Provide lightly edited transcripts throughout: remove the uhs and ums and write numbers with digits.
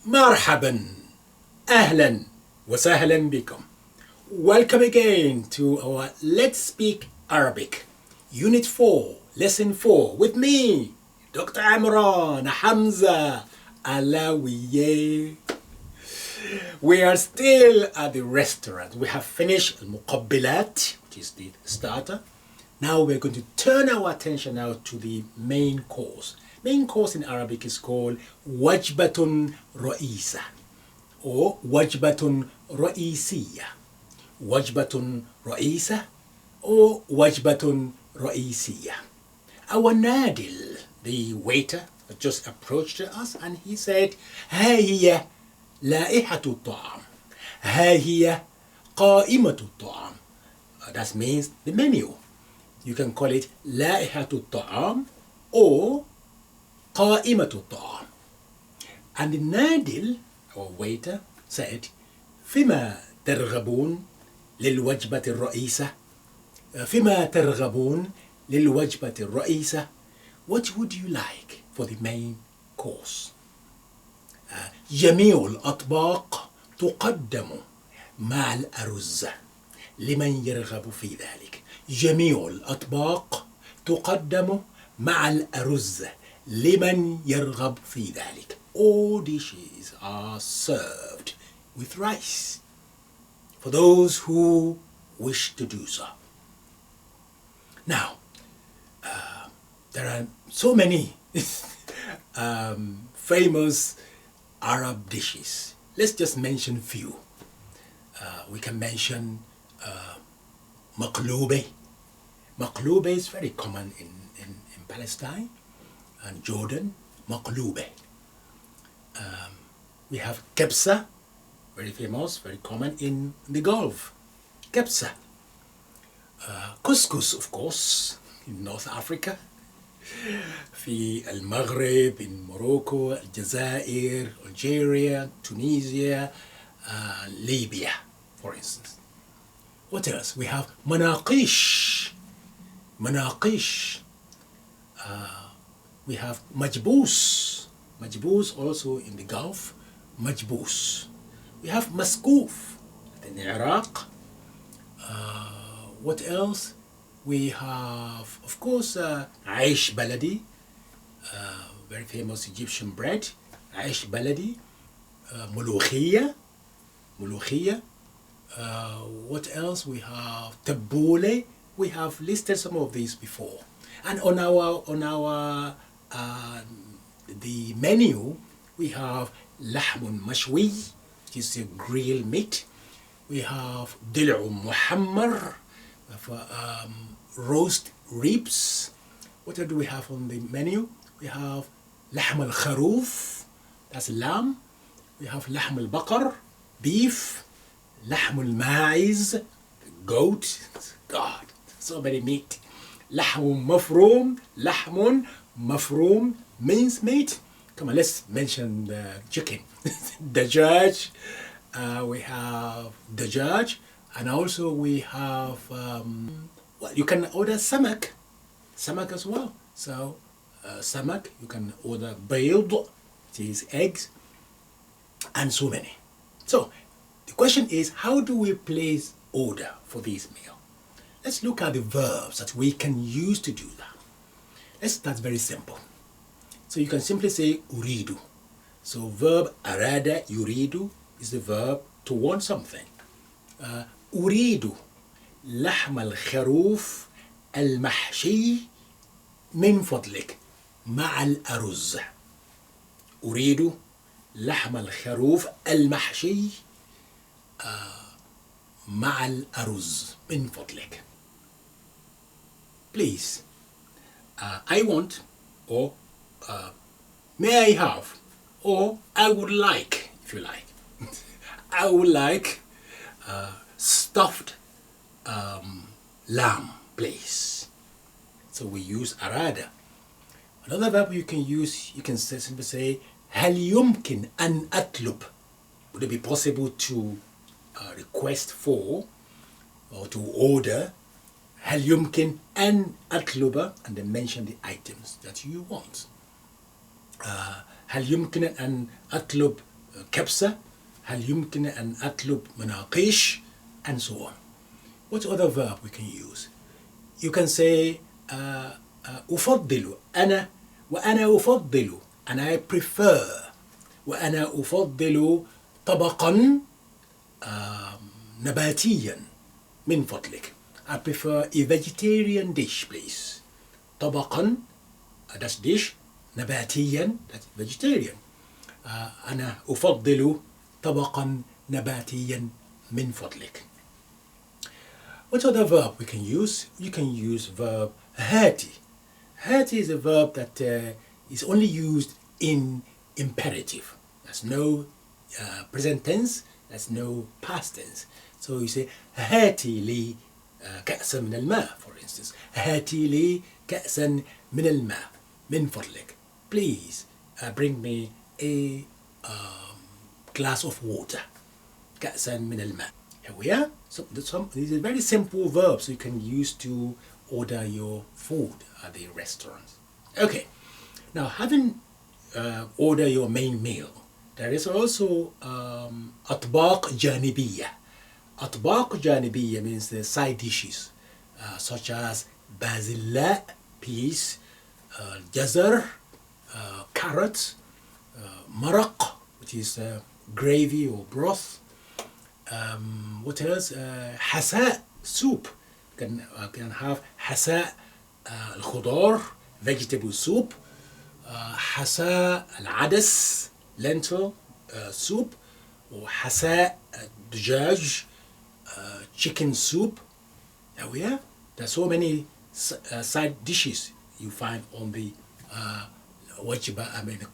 مرحبا أهلا وسهلا بكم. Welcome again to our Let's Speak Arabic Unit 4 Lesson 4 with me Dr. Amran Hamza Alawiye. We are still at the restaurant. We have finished al-muqabbilat, which is the starter. Now we're going to turn our attention now to the main course. Main course in Arabic is called wajbatun ra'isa or wajbatun ra'isiyya. Wajbatun ra'isa or wajbatun ra'isiyya. Our nadil, the waiter, just approached us and he said, ها هي لائحة الطعام. ها هي قائمة الطعام. That means the menu. You can call it لائحة الطعام or قائمة الطعام. And the nadil, or waiter, said, فيما ترغبون للوجبة الرئيسة. فيما ترغبون للوجبة الرئيسة. What would you like for the main course? جميع الأطباق تقدم مع الأرز لمن يرغب في ذلك. جميع الأطباق تقدم مع الأرز لمن يرغب في ذلك. All dishes are served with rice for those who wish to do so. Now, there are so many famous Arab dishes. Let's just mention a few. We can mention maqloube. Maqloube is very common in Palestine and Jordan. Maqloube. We have kebsa, very famous, very common in the Gulf. Kebsa. Couscous, of course, in North Africa. في المغرب, in Morocco, Aljazair, Algeria, Tunisia, Libya, for instance. What else? We have manaqish. Manaqish. We have majboos. Majboos also in the Gulf. Majboos. We have maskoof in Iraq. What else? We have, of course, aish baladi, very famous Egyptian bread. Aish baladi. Mulukhiyya. Mulukhiyya. What else? We have tabbouleh. We have listed some of these before. And on our the menu, we have lahmun mashwi, which is a grilled meat. We have dil'u muhammar, roast ribs. What do we have on the menu? We have lahm al-kharoof, that's lamb. We have lahm al-baqar, beef. Lahm al-ma'iz, goat. God, so many meat. Lahmun mafroom, minced meat. Come on, let's mention the chicken. Dajaj. We have dajaj, and also we have well, you can order samak as well. So samak, you can order bayd, which is eggs, and so many. So the question is, how do we place order for this meal? Let's look at the verbs that we can use to do that. Let's start very simple. So you can simply say uridu. So verb arada yuridu is the verb to want something. Uridu لحم الخروف المحشي من فضلك مع الأرز. أريد لحم الخروف المحشي مع الأرز من فضلك. Please, I want, or may I have, or I would like, if you like. I would like stuffed lamb, please. So we use arada. Another verb you can use, you can simply say هل يمكن أن أطلب. Would it be possible to request for or to order هل يمكن أن أطلب, and then mention the items that you want. هل يمكن أن أطلب كبسة. هل يمكن أن أطلب مناقيش? And so on. What other verb we can use? You can say أفضل أنا وأنا أفضل and I prefer وأنا أفضل طبقا نباتيا من فضلك. I prefer a vegetarian dish please. طبقا that's dish, نباتيا that's vegetarian. أنا أفضل طبقا نباتيا من فضلك. What other verb we can use? You can use verb هاتي. هاتي is a verb that is only used in imperative. There's no present tense, there's no past tense. So you say هاتي لي كأسا من الماء, for instance. هاتي لي كأسا من الماء من فضلك. Please bring me a glass of water. كأسا من الماء. Here we are. So these are very simple verbs you can use to order your food at the restaurants. Okay. Now, having order your main meal, there is also أطباق جانبية. أطباق جانبية means the side dishes such as basil, peas, جزر, carrots, مرق, which is gravy or broth. What else? حساء, soup. Can have حساء الخضار, vegetable soup. حساء العدس, lentil soup. وحساء الدجاج, chicken soup. There we are. There's so many side dishes you find on the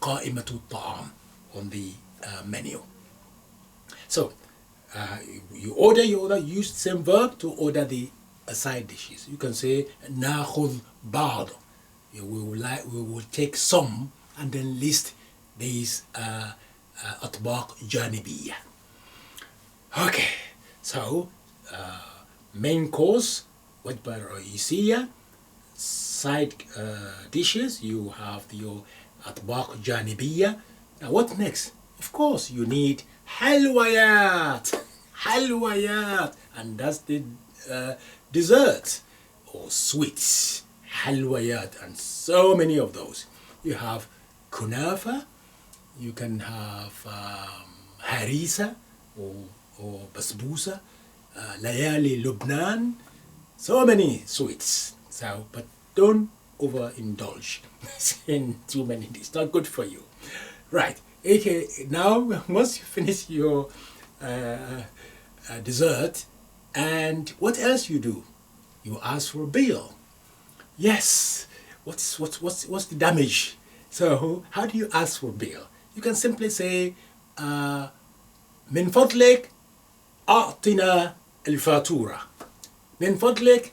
قائمة الطعام, on the menu. So you use the same verb to order the side dishes. You can say ناخذ بعض. We will take some and then list these أطباق جانبية. Okay, so main course وجبة رئيسية, side dishes, you have your أطباق جانبية. Now what next? Of course you need حلويات, and that's the dessert or sweets. حلويات, and so many of those. You have كنافة, you can have هريسة or بسبوسة, ليالي لبنان, so many sweets. So, but don't overindulge in too many. It's not good for you. Right. Okay. Now, once you finish your dessert, and what else you do? You ask for a bill. Yes. What's the damage? So, how do you ask for a bill? You can simply say, من فضلك أعطنا الفاتورة. من فضلك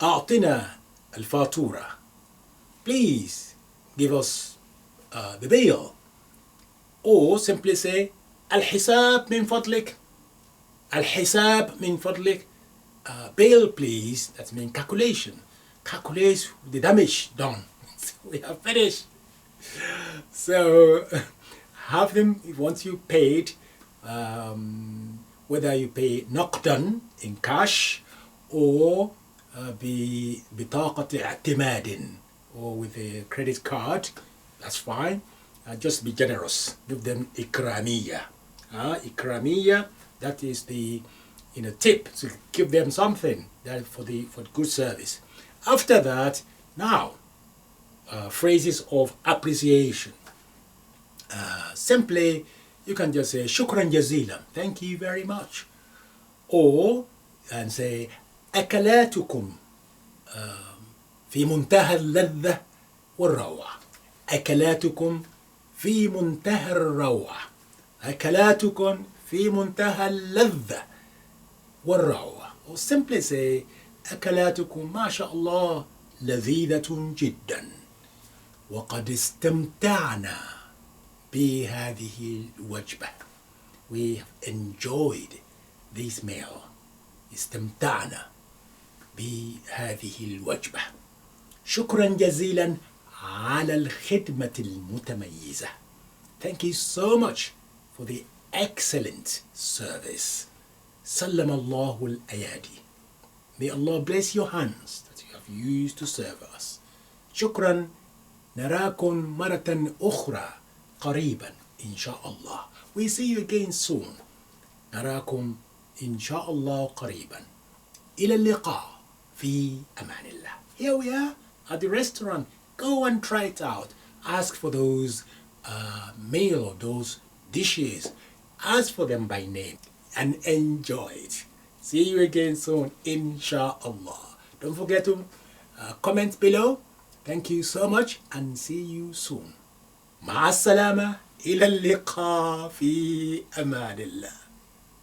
أعطنا الفاتورة. Please give us the bill. Or simply say الحساب من فضلك. الحساب من فضلك. Bill please. That means calculation. Calculate the damage done. We have finished. So have them, once you paid, whether you pay نقدا in cash or ببطاقة اعتماد or with a credit card, that's fine. Just be generous. Give them إكرامية. إكرامية, that is the tip. So give them something that for good service. After that, now phrases of appreciation. Simply, you can just say شكرا جزيلا, thank you very much, or and say أكلاتكم في منتهى اللذة والروعة. أكلاتكم في منتهى الروعة. أكلاتكم في منتهى اللذة والروعة. Or simply say أكلاتكم ما شاء الله لذيذة جدا وقد استمتعنا بهذه الوجبة. We have enjoyed this meal. استمتعنا بهذه الوجبة. شكرا جزيلا على الخدمة المتميزة. Thank you so much for the excellent service. Sallam Allahu al-ayadi. May Allah bless your hands that you have used to serve us. Shukran. نراكم مرة أخرى قريبا إن شاء الله. We see you again soon. نراكم إن شاء الله قريبا. إلى اللقاء في أمان الله. Here we are at the restaurant. Go and try it out. Ask for those meal or those dishes. Ask for them by name and enjoy it. See you again soon, inshallah. Don't forget to comment below. Thank you so much and see you soon. مع السلامة. إلى اللقاء في أمان الله.